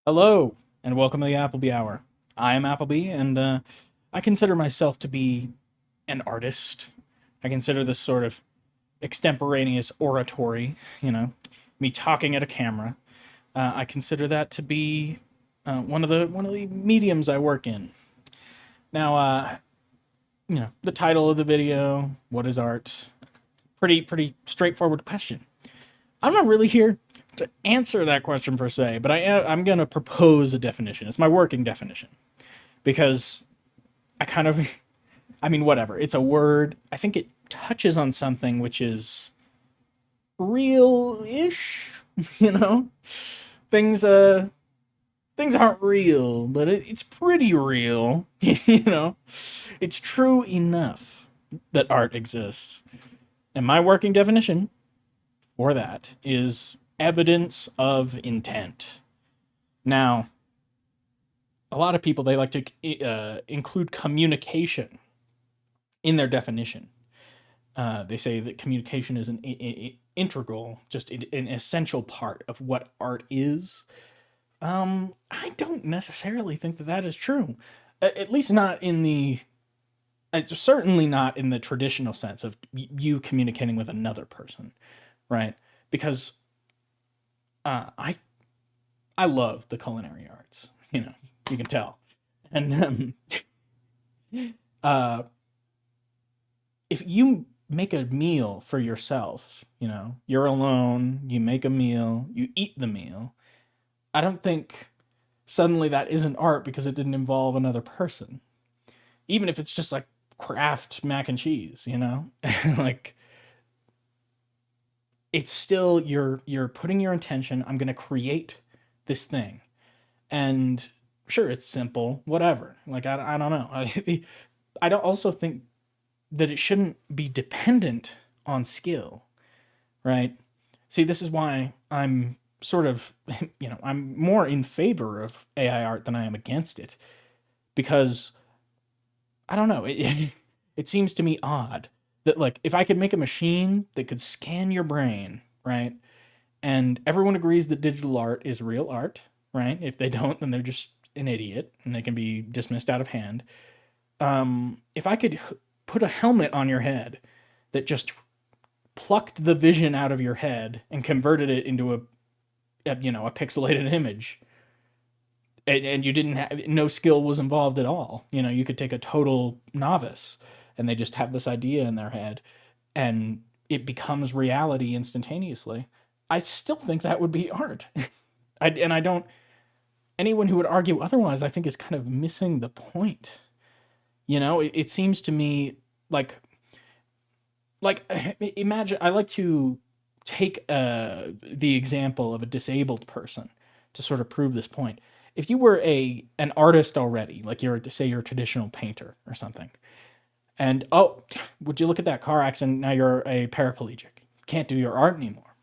Hello, and welcome to the Appleby Hour. I am Appleby, and I consider myself to be an artist. I consider this sort of extemporaneous oratory, me talking at a camera. I consider that to be one of the mediums I work in. Now, the title of the video, what is art? Pretty straightforward question. I'm not really here to answer that question per se, but I'm going to propose a definition. It's my working definition because I kind of, I mean, whatever. It's a word. I think it touches on something which is real-ish. You know, things things aren't real, but it's pretty real. It's true enough that art exists. And my working definition for that is evidence of intent. Now, a lot of people they like to include communication in their definition. They say that communication is an integral, just an essential part of what art is. I don't necessarily think that that is true. At least not in the, certainly not in the traditional sense of you communicating with another person, right? Because I love the culinary arts. You can tell, and uh, if you make a meal for yourself, you're alone, you make a meal, you eat the meal. I don't think suddenly that isn't art because it didn't involve another person. Even if it's just like craft mac and cheese, like it's still you're putting your intention, I'm going to create this thing. And sure, it's simple, whatever. Like I don't know. I don't also think that it shouldn't be dependent on skill, right? See, this is why I'm sort of, I'm more in favor of AI art than I am against it because I don't know. It seems to me odd that like if I could make a machine that could scan your brain, right? And everyone agrees that digital art is real art, right? If they don't, then they're just an idiot and they can be dismissed out of hand. If I could put a helmet on your head that just plucked the vision out of your head and converted it into a pixelated image, and you didn't have no skill was involved at all. You could take a total novice and they just have this idea in their head and it becomes reality instantaneously. I still think that would be art. I don't, anyone who would argue otherwise, I think is kind of missing the point. It seems to me like like imagine I like to take the example of a disabled person to sort of prove this point. If you were an artist already, like you're a traditional painter or something, and oh, would you look at that car accident? Now you're a paraplegic, can't do your art anymore.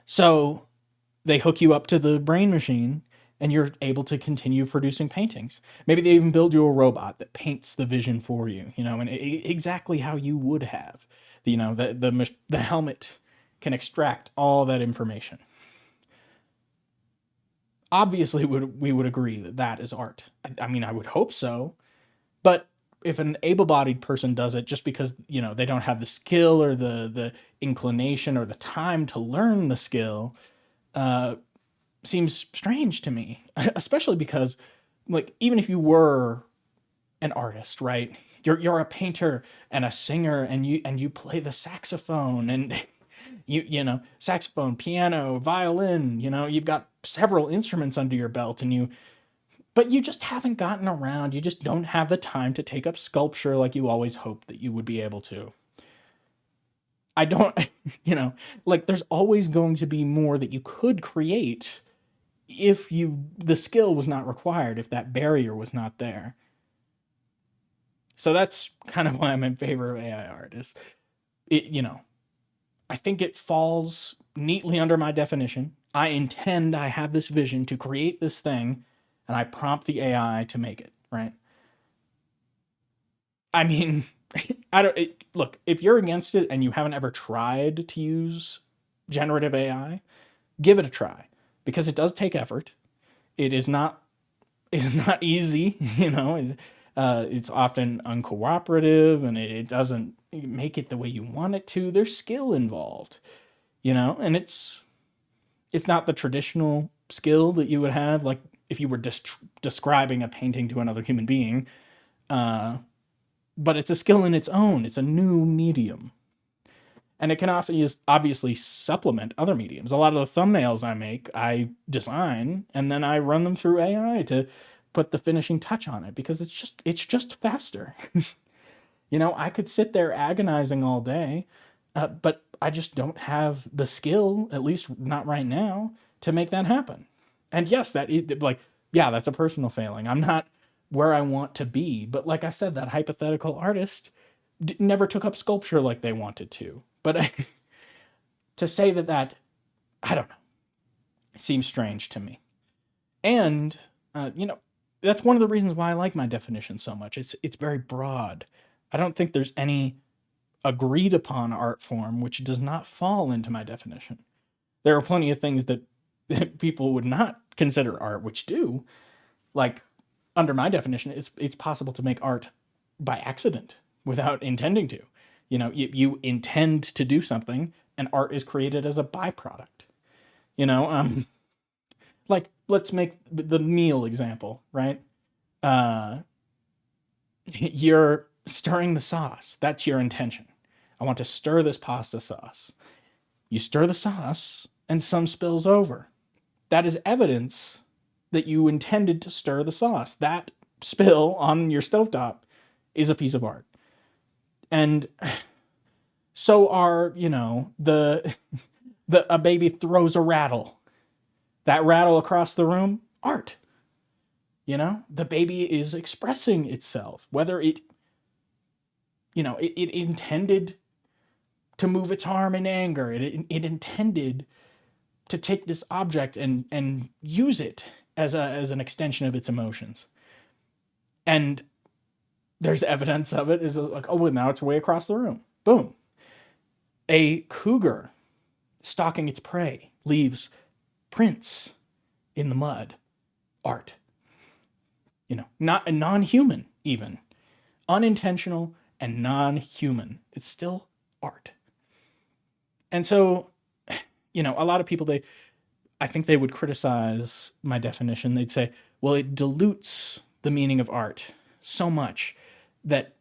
So they hook you up to the brain machine and you're able to continue producing paintings. Maybe they even build you a robot that paints the vision for you, and exactly how you would have. The helmet can extract all that information. Obviously, we would agree that that is art. I mean, I would hope so. But if an able-bodied person does it just because they don't have the skill or the inclination or the time to learn the skill, uh, seems strange to me, especially because, like, even if you were an artist, right? You're a painter and a singer, and you play the saxophone and saxophone, piano, violin. You've got several instruments under your belt, but you just haven't gotten around. You just don't have the time to take up sculpture like you always hoped that you would be able to. I don't, like there's always going to be more that you could create if the skill was not required, if that barrier was not there. So that's kind of why I'm in favor of AI art. Is it, I think it falls neatly under my definition. I have this vision to create this thing, and I prompt the AI to make it, right? I mean, I don't look, if you're against it and you haven't ever tried to use generative AI, give it a try because it does take effort. It is not it's not easy, you know. It's often uncooperative, and it doesn't make it the way you want it to. There's skill involved, you know, and it's not the traditional skill that you would have, like if you were describing a painting to another human being. Uh, but it's a skill in its own. It's a new medium, and it can obviously supplement other mediums. A lot of the thumbnails I make, I design, and then I run them through AI to put the finishing touch on it because it's just faster. You know, I could sit there agonizing all day, but I just don't have the skill, at least not right now, to make that happen. And yes, like, yeah, that's a personal failing. I'm not where I want to be, but like I said, that hypothetical artist never took up sculpture like they wanted to. But to say that, I don't know, it seems strange to me. And you know, that's one of the reasons why I like my definition so much. It's very broad. I don't think there's any agreed upon art form which does not fall into my definition. There are plenty of things that people would not consider art which do. Like, under my definition, it's possible to make art by accident without intending to. You know, you intend to do something, and art is created as a byproduct. You know, like, let's make the meal example, right? Uh, you're stirring the sauce. That's your intention. I want to stir this pasta sauce. You stir the sauce, and some spills over. That is evidence that you intended to stir the sauce. That spill on your stovetop is a piece of art. And so are, you know, the a baby throws a rattle. That rattle across the room, art. You know, the baby is expressing itself, whether it, you know, it intended to move its arm in anger. It intended to take this object and use it as an extension of its emotions. And there's evidence of it is like, oh, well, now it's way across the room. Boom. A cougar stalking its prey leaves prints in the mud. Art. You know, not a non-human even. Unintentional and non-human. It's still art. And so, you know, a lot of people, I think they would criticize my definition. They'd say, well, it dilutes the meaning of art so much that,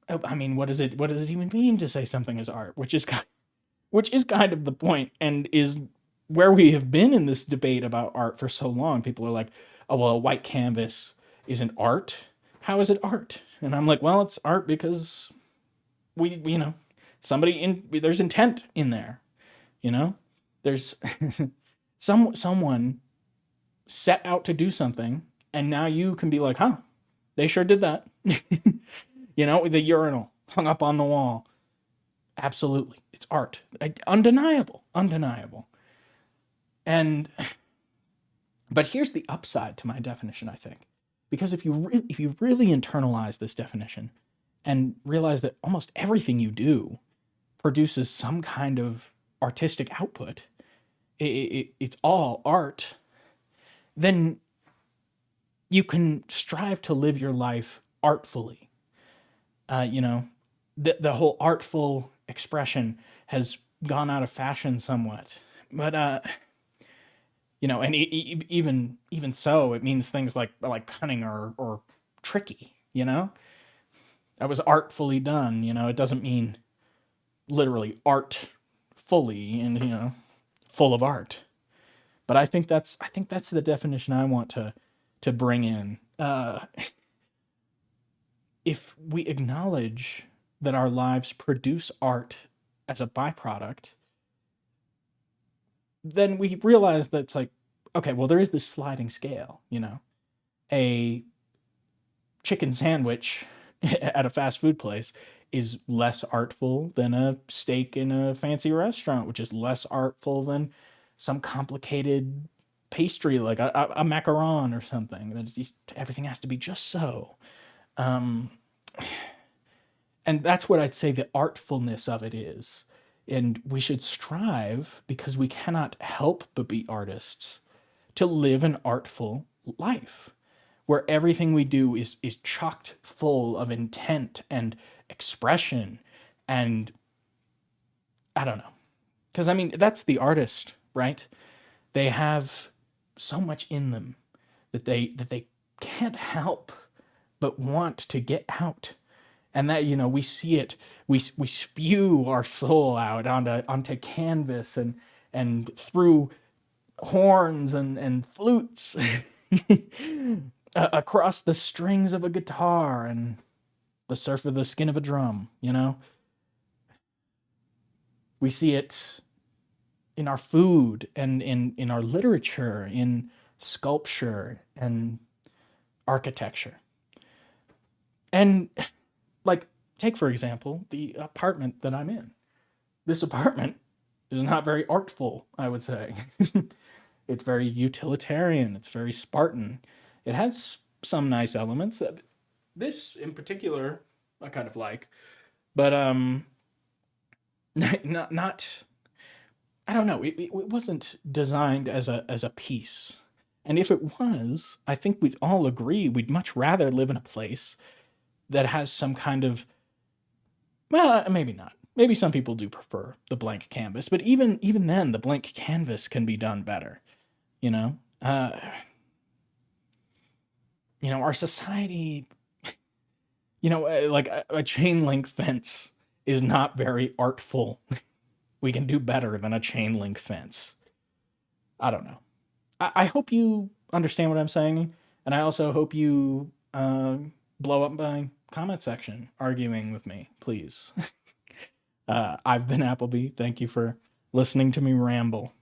I mean, what does it even mean to say something is art? Which is kind of the point, and is where we have been in this debate about art for so long. People are like, oh, well, a white canvas isn't art. How is it art? And I'm like, well, it's art because we you know, there's intent in there. You know, there's someone set out to do something, and now you can be like, huh, they sure did that. You know, the urinal hung up on the wall. Absolutely, it's art. Undeniable, undeniable. And but here's the upside to my definition, I think, because if you really internalize this definition and realize that almost everything you do produces some kind of artistic output, it's all art, then you can strive to live your life artfully. You know, the whole artful expression has gone out of fashion somewhat, but you know, and even so, it means things like cunning or tricky. You know, that was artfully done. You know, it doesn't mean literally art fully and, you know, full of art. But I think that's the definition I want to bring in. If we acknowledge that our lives produce art as a byproduct, then we realize that it's like, okay, well, there is this sliding scale, you know. A chicken sandwich at a fast food place is less artful than a steak in a fancy restaurant, which is less artful than some complicated pastry like a macaron or something. Everything has to be just so. Um, and that's what I'd say the artfulness of it is. And we should strive, because we cannot help but be artists, to live an artful life where everything we do is chocked full of intent and expression and I don't know. Because I mean, that's the artist, right? They have so much in them that they can't help but want to get out. And that, we see it, we spew our soul out onto canvas and through horns and flutes across the strings of a guitar and the surf of the skin of a drum. We see it in our food and in our literature, in sculpture and architecture. And like, take for example the apartment that I'm in. This apartment is not very artful, I would say. It's very utilitarian, it's very Spartan. It has some nice elements that this in particular I kind of like, but not I don't know. It wasn't designed as a piece. And if it was, I think we'd all agree we'd much rather live in a place that has some kind of, well, maybe not. Maybe some people do prefer the blank canvas, but even then, the blank canvas can be done better. You know, uh, our society, like a chain link fence is not very artful. We can do better than a chain link fence. I don't know. I hope you understand what I'm saying, and I also hope you blow up my comment section arguing with me, please. I've been Appleby. Thank you for listening to me ramble.